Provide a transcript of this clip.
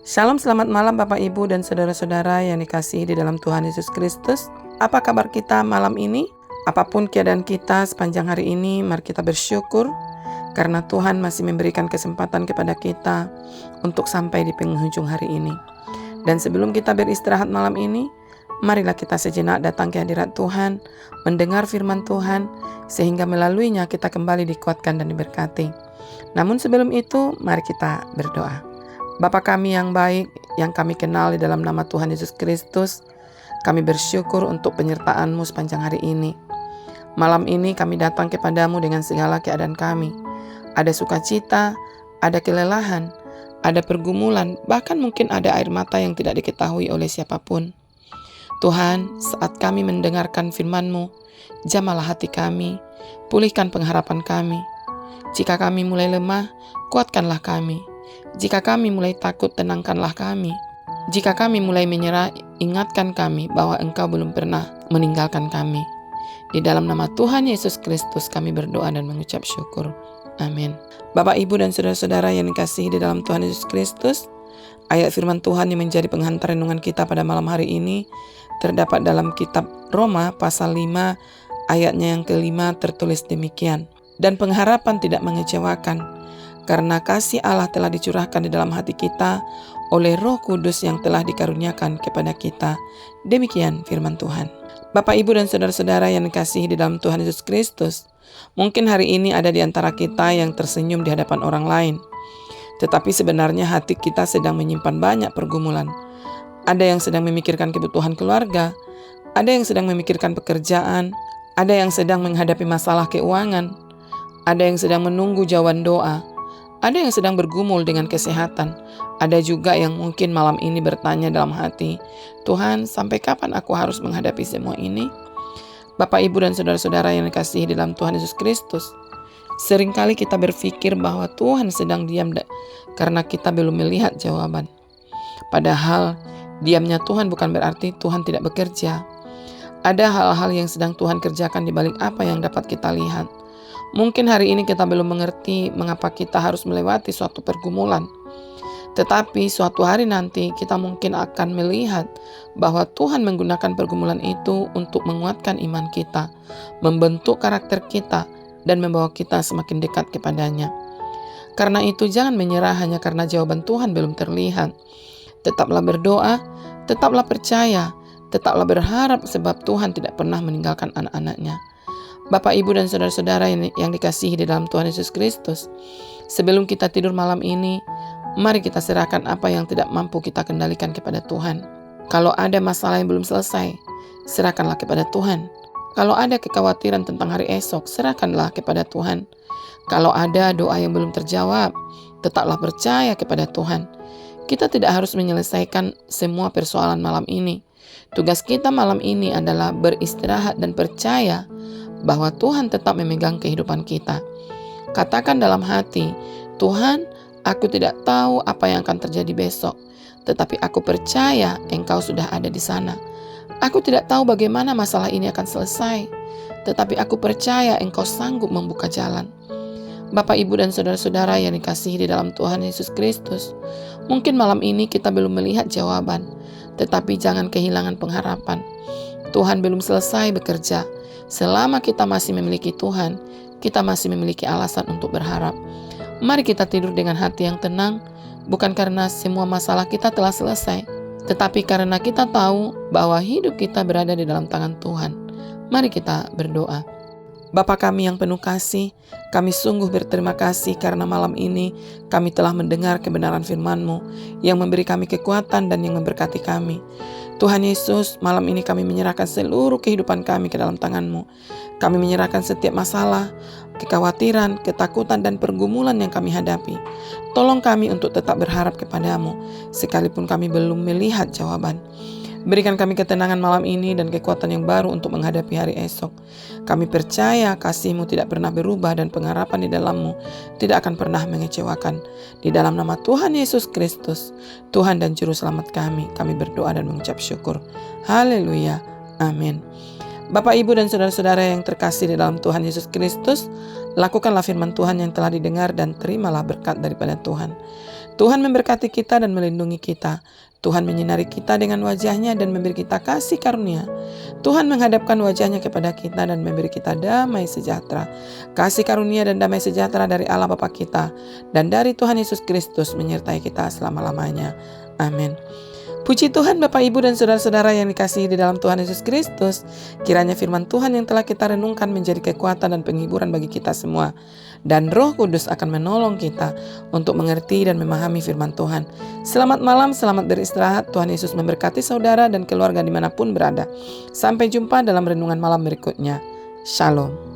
Shalom, selamat malam Bapak Ibu dan saudara-saudara yang dikasihi di dalam Tuhan Yesus Kristus. Apa kabar kita malam ini? Apapun keadaan kita sepanjang hari ini, mari kita bersyukur karena Tuhan masih memberikan kesempatan kepada kita untuk sampai di penghujung hari ini. Dan sebelum kita beristirahat malam ini, marilah kita sejenak datang ke hadirat Tuhan, mendengar firman Tuhan, sehingga melaluinya kita kembali dikuatkan dan diberkati. Namun sebelum itu, mari kita berdoa. Bapa kami yang baik, yang kami kenal di dalam nama Tuhan Yesus Kristus, kami bersyukur untuk penyertaan-Mu sepanjang hari ini. Malam ini kami datang kepadamu dengan segala keadaan kami. Ada sukacita, ada kelelahan, ada pergumulan, bahkan mungkin ada air mata yang tidak diketahui oleh siapapun. Tuhan, saat kami mendengarkan firman-Mu, jamahlah hati kami, pulihkan pengharapan kami. Jika kami mulai lemah, kuatkanlah kami. Jika kami mulai takut, tenangkanlah kami. Jika kami mulai menyerah, ingatkan kami bahwa Engkau belum pernah meninggalkan kami. Di dalam nama Tuhan Yesus Kristus kami berdoa dan mengucap syukur. Amin. Bapak, Ibu, dan saudara-saudara yang dikasihi di dalam Tuhan Yesus Kristus, ayat firman Tuhan yang menjadi penghantar renungan kita pada malam hari ini terdapat dalam kitab Roma pasal 5 ayatnya yang kelima, tertulis demikian. Dan pengharapan tidak mengecewakan, karena kasih Allah telah dicurahkan di dalam hati kita oleh Roh Kudus yang telah dikaruniakan kepada kita. Demikian firman Tuhan. Bapak, Ibu, dan saudara-saudara yang dikasihi di dalam Tuhan Yesus Kristus, mungkin hari ini ada di antara kita yang tersenyum di hadapan orang lain. Tetapi sebenarnya hati kita sedang menyimpan banyak pergumulan. Ada yang sedang memikirkan kebutuhan keluarga, ada yang sedang memikirkan pekerjaan, ada yang sedang menghadapi masalah keuangan, ada yang sedang menunggu jawaban doa, ada yang sedang bergumul dengan kesehatan. Ada juga yang mungkin malam ini bertanya dalam hati, Tuhan, sampai kapan aku harus menghadapi semua ini? Bapak, Ibu, dan saudara-saudara yang dikasihi dalam Tuhan Yesus Kristus, seringkali kita berpikir bahwa Tuhan sedang diam karena kita belum melihat jawaban. Padahal diamnya Tuhan bukan berarti Tuhan tidak bekerja. Ada hal-hal yang sedang Tuhan kerjakan di balik apa yang dapat kita lihat. Mungkin hari ini kita belum mengerti mengapa kita harus melewati suatu pergumulan. Tetapi suatu hari nanti kita mungkin akan melihat bahwa Tuhan menggunakan pergumulan itu untuk menguatkan iman kita, membentuk karakter kita, dan membawa kita semakin dekat kepadanya. Karena itu jangan menyerah hanya karena jawaban Tuhan belum terlihat. Tetaplah berdoa, tetaplah percaya, tetaplah berharap sebab Tuhan tidak pernah meninggalkan anak-anak-Nya. Bapak, Ibu, dan saudara-saudara yang dikasihi di dalam Tuhan Yesus Kristus, sebelum kita tidur malam ini, mari kita serahkan apa yang tidak mampu kita kendalikan kepada Tuhan. Kalau ada masalah yang belum selesai, serahkanlah kepada Tuhan. Kalau ada kekhawatiran tentang hari esok, serahkanlah kepada Tuhan. Kalau ada doa yang belum terjawab, tetaplah percaya kepada Tuhan. Kita tidak harus menyelesaikan semua persoalan malam ini. Tugas kita malam ini adalah beristirahat dan percaya bahwa Tuhan tetap memegang kehidupan kita. Katakan dalam hati, Tuhan, aku tidak tahu apa yang akan terjadi besok, tetapi aku percaya Engkau sudah ada di sana. Aku tidak tahu bagaimana masalah ini akan selesai, tetapi aku percaya Engkau sanggup membuka jalan. Bapak, Ibu, dan saudara-saudara yang dikasihi di dalam Tuhan Yesus Kristus, mungkin malam ini kita belum melihat jawaban, tetapi jangan kehilangan pengharapan. Tuhan belum selesai bekerja. Selama kita masih memiliki Tuhan, kita masih memiliki alasan untuk berharap. Mari kita tidur dengan hati yang tenang, bukan karena semua masalah kita telah selesai, tetapi karena kita tahu bahwa hidup kita berada di dalam tangan Tuhan. Mari kita berdoa. Bapa kami yang penuh kasih, kami sungguh berterima kasih karena malam ini kami telah mendengar kebenaran firman-Mu yang memberi kami kekuatan dan yang memberkati kami. Tuhan Yesus, malam ini kami menyerahkan seluruh kehidupan kami ke dalam tangan-Mu. Kami menyerahkan setiap masalah, kekhawatiran, ketakutan, dan pergumulan yang kami hadapi. Tolong kami untuk tetap berharap kepada-Mu, sekalipun kami belum melihat jawaban. Berikan kami ketenangan malam ini dan kekuatan yang baru untuk menghadapi hari esok. Kami percaya kasih-Mu tidak pernah berubah dan pengharapan di dalam-Mu tidak akan pernah mengecewakan. Di dalam nama Tuhan Yesus Kristus, Tuhan dan Juru Selamat kami berdoa dan mengucap syukur. Haleluya. Amin. Bapak, Ibu, dan saudara-saudara yang terkasih di dalam Tuhan Yesus Kristus, Lakukanlah firman Tuhan yang telah didengar dan terimalah berkat daripada Tuhan. Tuhan memberkati kita dan melindungi kita. Tuhan menyinari kita dengan wajah-Nya dan memberi kita kasih karunia. Tuhan menghadapkan wajah-Nya kepada kita dan memberi kita damai sejahtera. Kasih karunia dan damai sejahtera dari Allah Bapa kita dan dari Tuhan Yesus Kristus menyertai kita selama-lamanya. Amin. Puji Tuhan Bapak Ibu dan Saudara-saudara yang dikasihi di dalam Tuhan Yesus Kristus. Kiranya firman Tuhan yang telah kita renungkan menjadi kekuatan dan penghiburan bagi kita semua. Dan Roh Kudus akan menolong kita untuk mengerti dan memahami firman Tuhan. Selamat malam, selamat beristirahat. Tuhan Yesus memberkati saudara dan keluarga dimanapun berada. Sampai jumpa dalam renungan malam berikutnya. Shalom.